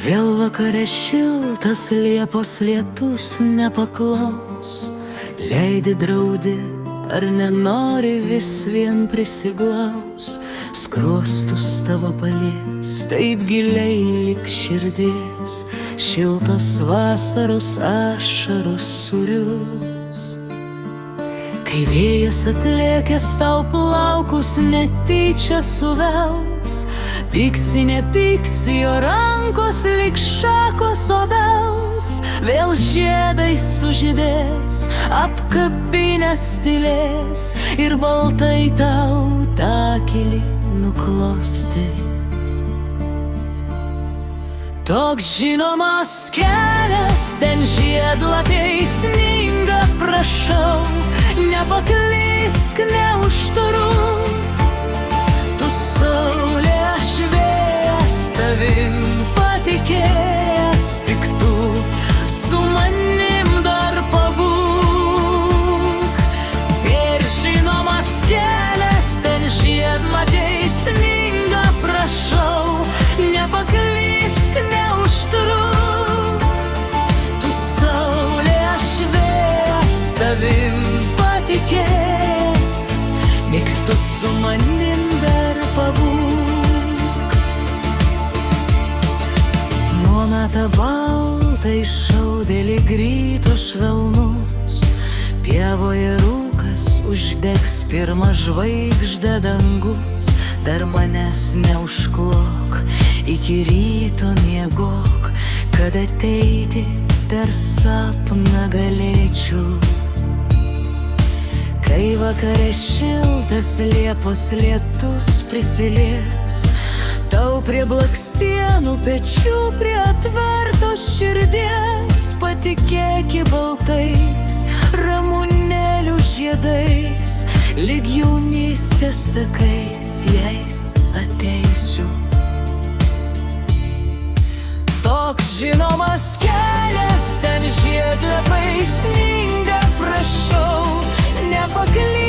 Vėl vakare šiltas Liepos lietus nepaklaus, leidi draudi, ar nenori vis vien prisiglaus, skruostus tavo palies taip giliai lik širdies, šiltos vasaros ašaros surius. Kai vėjas atlėkęs tau plaukus netyčia suvels, pyksi nepyksi, jo rankos lik šakos obels, vėl žiedai sužydės, apkabinęs tylės ir baltai tau takilį nuklostys. Toks žinomas kelias, ten žiedlapiai sninga, prašau, nepaklysk, neužtruk. Tu saulė, aš vėjas, tavim patikėjęs, tik tu su manim dar pabūk. Ir žinomas kelias, ten žiedlapiai sninga, prašau, nepaklysk, neužtruk. Tu saulė, aš vėjas, tavim patikėjęs, tik tu su manim dar pabūk. Nuometa balta iššaudė lyg ryto švelnus, pievoje rūkas uždegs pirmą žvaigždę dangus. Dar manęs neužklok, iki ryto miegok, kad ateiti per sapną galėčiau. Kai vakare šiltas Liepos lietus prisilies tau prie blakstienų pečių, prie atvertos širdies, patikėki baltais ramunėlių žiedais, lyg jaunystės takais jais ateisiu. Toks žinomas kelias, ten žiedlapiai sninga, prašau, nepaklysk.